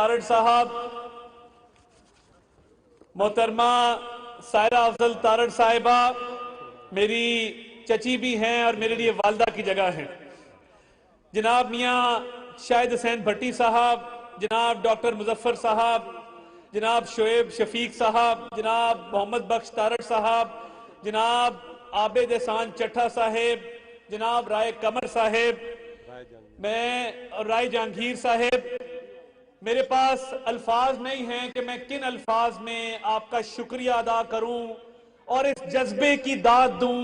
तारड़ साहब, मोहतरमा सायरा अफजल तारड़ साहिबा मेरी चची भी हैं और मेरे लिए वालदा की जगह हैं। जनाब मियाँ शाहिद हुसैन भट्टी साहब, जनाब डॉक्टर मुजफ्फर साहब, जनाब शोएब शफीक साहब, जनाब मोहम्मद बख्श तारड़ साहब, जनाब आबिद एहसान चट्ठा साहेब, जनाब राय कमर साहेब, मैं और राय जहांगीर साहेब, मेरे पास अल्फाज नहीं हैं कि मैं किन अल्फाज में आपका शुक्रिया अदा करूं और इस जज्बे की दाद दूं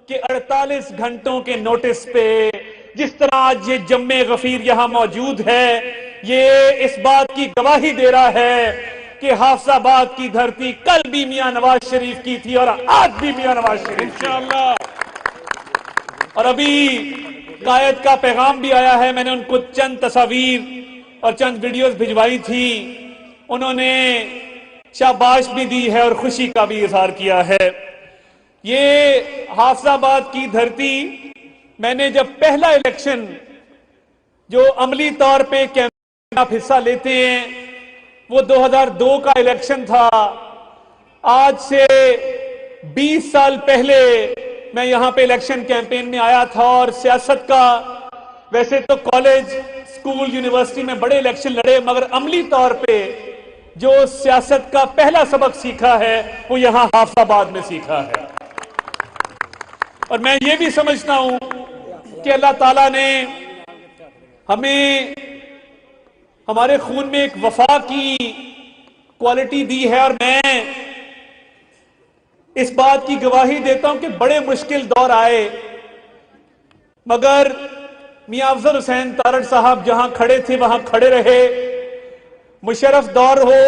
कि 48 घंटों के नोटिस पे जिस तरह आज ये जम्मे गफीर यहां मौजूद है, ये इस बात की गवाही दे रहा है कि हाफिजाबाद की धरती कल भी मियां नवाज शरीफ की थी और आज भी मियां नवाज शरीफ इंशाअल्लाह। और अभी कायद का पैगाम भी आया है, मैंने उनको चंद तस्वीर और चंद वीडियोस भिजवाई थी, उन्होंने शाबाश भी दी है और खुशी का भी इजहार किया है। ये हाफिजाबाद की धरती, मैंने जब पहला इलेक्शन जो अमली तौर पे कैंपेन आप हिस्सा लेते हैं वो 2002 का इलेक्शन था। आज से 20 साल पहले मैं यहां पे इलेक्शन कैंपेन में आया था और सियासत का, वैसे तो कॉलेज स्कूल यूनिवर्सिटी में बड़े इलेक्शन लड़े, मगर अमली तौर पे जो सियासत का पहला सबक सीखा है वो यहां हाफिजाबाद में सीखा है। और मैं ये भी समझता हूं कि अल्लाह ताला ने हमें हमारे खून में एक वफा की क्वालिटी दी है और मैं इस बात की गवाही देता हूं कि बड़े मुश्किल दौर आए, मगर मियां अफजल हुसैन तारड़ साहब जहां खड़े थे वहां खड़े रहे। मुशर्रफ दौर हो,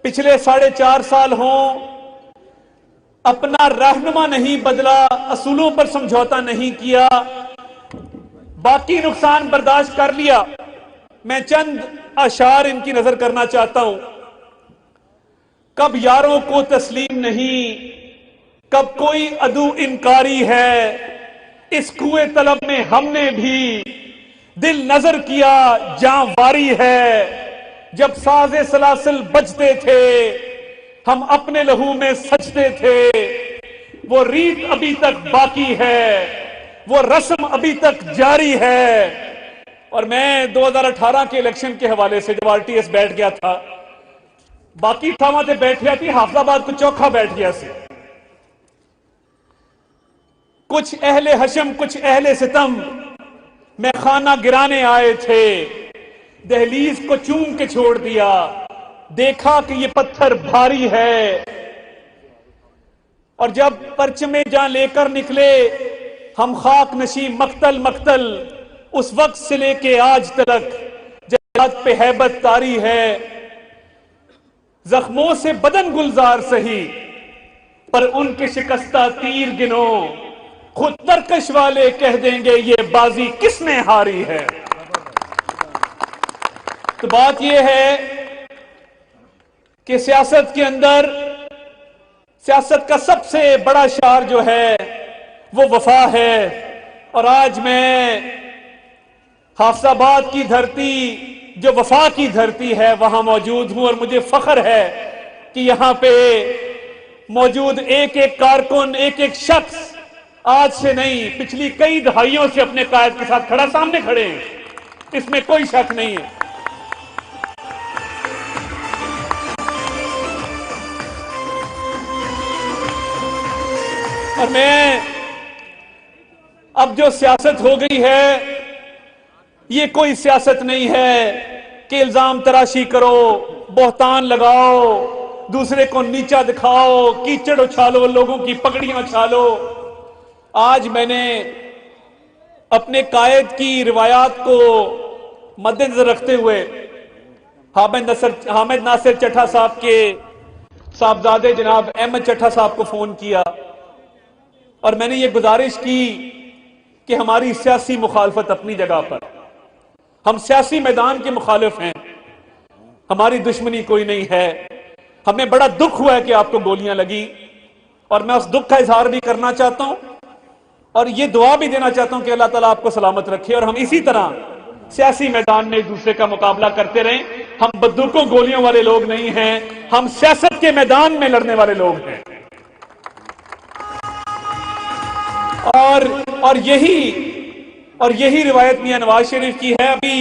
पिछले 4.5 साल हो, अपना रहनुमा नहीं बदला, असूलों पर समझौता नहीं किया, बाकी नुकसान बर्दाश्त कर लिया। मैं चंद अशार इनकी नजर करना चाहता हूं। कब यारों को तस्लीम नहीं, कब कोई अदू इनकारी है, इस कुएं तलब में हमने भी दिल नजर किया जां वारी है। जब साजे सलासिल बजते थे हम अपने लहू में सजते थे, वो रीत अभी तक बाकी है, वो रस्म अभी तक जारी है। और मैं 2018 के इलेक्शन के हवाले से जब आरटीएस बैठ गया था, बाकी थावां ते बैठ गया थी, हाफिजाबाद को चौखा बैठ गया से। कुछ अहले हशम कुछ अहले सितम मैं खाना गिराने आए थे, दहलीज को चूम के छोड़ दिया, देखा कि ये पत्थर भारी है। और जब परचमे जहां लेकर निकले हम खाक नशी मक्तल मक्तल, उस वक्त से लेके आज तक जहाद पे हैबत तारी है। जख्मों से बदन गुलजार सही पर उनके शिकस्ता तीर गिनो, खुद तरकश वाले कह देंगे ये बाजी किसने हारी है। तो बात यह है कि सियासत के अंदर सियासत का सबसे बड़ा शार जो है वो वफा है। और आज मैं हाफिजाबाद की धरती जो वफा की धरती है वहां मौजूद हूं और मुझे फख्र है कि यहां पे मौजूद एक एक कारकुन, एक एक शख्स आज से नहीं पिछली कई दहाइयों से अपने कायद के साथ खड़ा, सामने खड़े हैं, इसमें कोई शक नहीं है। और मैं अब जो सियासत हो गई है ये कोई सियासत नहीं है कि इल्जाम तराशी करो, बोहतान लगाओ, दूसरे को नीचा दिखाओ, कीचड़ उछालो, लोगों की पगड़ियां उछालो। आज मैंने अपने कायद की रिवायात को मद्देनजर रखते हुए हामिद नासिर चट्ठा साहब के साहबजादे जनाब अहमद चट्ठा साहब को फोन किया और मैंने ये गुजारिश की कि हमारी सियासी मुखालफत अपनी जगह पर, हम सियासी मैदान के मुखालिफ हैं, हमारी दुश्मनी कोई नहीं है। हमें बड़ा दुख हुआ है कि आपको गोलियां लगी और मैं उस दुख का इजहार भी करना चाहता हूं और ये दुआ भी देना चाहता हूं कि अल्लाह ताला आपको सलामत रखे और हम इसी तरह सियासी मैदान में एक दूसरे का मुकाबला करते रहें। हम बंदूकों गोलियों वाले लोग नहीं हैं, हम सियासत के मैदान में लड़ने वाले लोग हैं। और यही रिवायत मियां नवाज शरीफ की है। अभी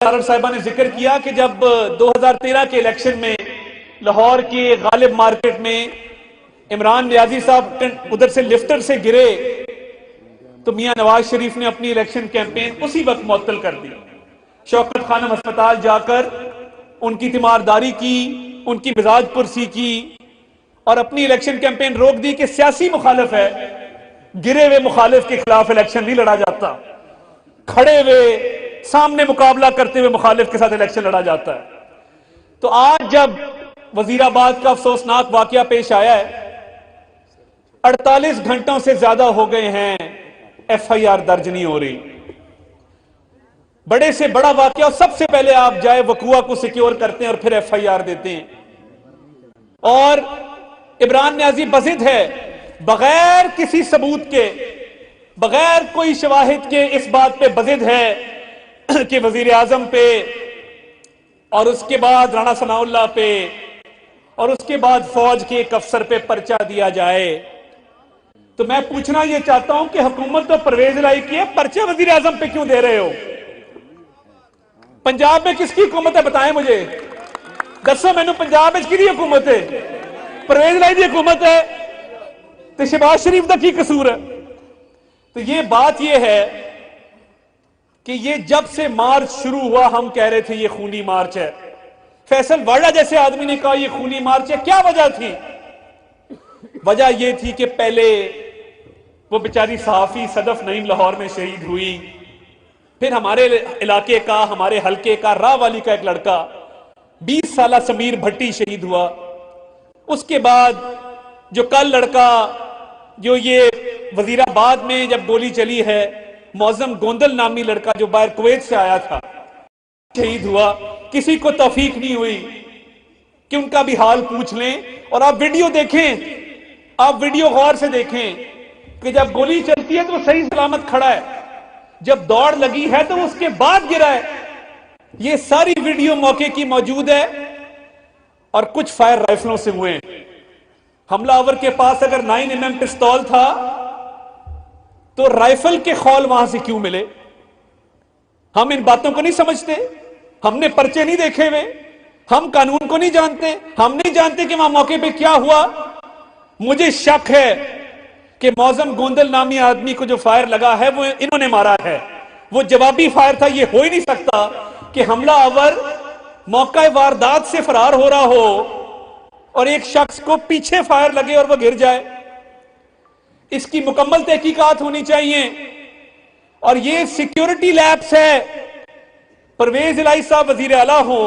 तारड़ साहिबा ने जिक्र किया कि जब 2013 के इलेक्शन में लाहौर के गालिब मार्केट में इमरान नियाजी साहब उधर से लिफ्टर से गिरे तो मियां नवाज शरीफ ने अपनी इलेक्शन कैंपेन उसी वक्त मुअत्तल कर दी। शौकत खानम अस्पताल जाकर उनकी तीमारदारी की, उनकी मिजाज पुरसी की और अपनी इलेक्शन कैंपेन रोक दी कि सियासी मुखालिफ है, गिरे हुए मुखालिफ के खिलाफ इलेक्शन नहीं लड़ा जाता, खड़े हुए सामने मुकाबला करते हुए मुखालिफ के साथ इलेक्शन लड़ा जाता है। तो आज जब वजीराबाद का अफसोसनाक वाकया पेश आया है, 48 घंटों से ज्यादा हो गए हैं, FIR दर्ज नहीं हो रही। बड़े से बड़ा वाकया, सबसे पहले आप जाए वकुआ को सिक्योर करते हैं और फिर FIR देते हैं। और इमरान नियाजी बज़िद है, बगैर किसी सबूत के, बगैर कोई शवाहिद के इस बात पे बज़िद है कि वजीर आजम पे और उसके बाद राणा सनाउल्लाह पे और उसके बाद फौज के एक अफसर पे पर्चा दिया जाए। तो मैं पूछना यह चाहता हूं कि हुकूमत तो परवेज लाई की है, पर्चे वजीर आजम पे क्यों दे रहे हो? पंजाब में किसकी हुकूमत है बताएं मुझे, दसो मैनू पंजाब में किहदी हुकूमत है? परवेज लाई की हुकूमत है तो शहबाज शरीफ का की कसूर है? तो ये बात ये है कि ये जब से मार्च शुरू हुआ हम कह रहे थे ये खूनी मार्च है। फैसल वाडा जैसे आदमी ने कहा ये खूनी मार्च है। क्या वजह थी? वजह यह थी कि पहले वो बेचारी सहाफी सदफ नईम लाहौर में शहीद हुई, फिर हमारे इलाके का, हमारे हलके का, राहवाली का एक लड़का 20 साल समीर भट्टी शहीद हुआ। उसके बाद जो कल लड़का जो ये वजीराबाद में जब गोली चली है, मौजम गोंदल नामी लड़का जो बाहर कुवैत से आया था, शहीद हुआ। किसी को तौफीक नहीं हुई कि उनका भी हाल पूछ लें। और आप वीडियो देखें, आप वीडियो गौर से देखें कि जब गोली चलती है तो वो सही सलामत खड़ा है, जब दौड़ लगी है तो उसके बाद गिरा है। ये सारी वीडियो मौके की मौजूद है। और कुछ फायर राइफलों से हुए। हमलावर के पास अगर 9mm पिस्तौल था तो राइफल के खौल वहां से क्यों मिले? हम इन बातों को नहीं समझते, हमने पर्चे नहीं देखे हुए, हम कानून को नहीं जानते, हम नहीं जानते कि वहां मौके पे क्या हुआ। मुझे शक है कि मौजम गोंदल नामी आदमी को जो फायर लगा है वो इन्होंने मारा है। वो जवाबी फायर था। ये हो ही नहीं सकता कि हमलावर मौका वारदात से फरार हो रहा हो और एक शख्स को पीछे फायर लगे और वह गिर जाए। इसकी मुकम्मल तहकीकात होनी चाहिए। और ये सिक्योरिटी लैप्स है। परवेज इलाही साहब वजीर आला हो,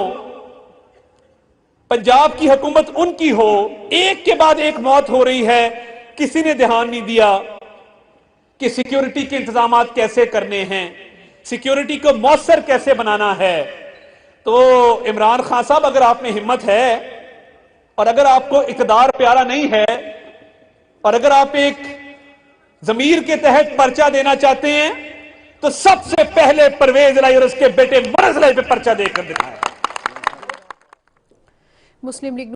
पंजाब की हुकूमत उनकी हो, एक के बाद एक मौत हो रही है, किसी ने ध्यान नहीं दिया कि सिक्योरिटी के इंतजाम कैसे करने हैं, सिक्योरिटी को मौसर कैसे बनाना है। तो इमरान खान साहब, अगर आप में हिम्मत है और अगर आपको इक़्तिदार प्यारा नहीं है और अगर आप एक जमीर के तहत पर्चा देना चाहते हैं तो सबसे पहले परवेज इलाही और उसके बेटे मुअज़्ज़ज़ इलाही पे पर्चा देकर दिखाएं। मुस्लिम लीग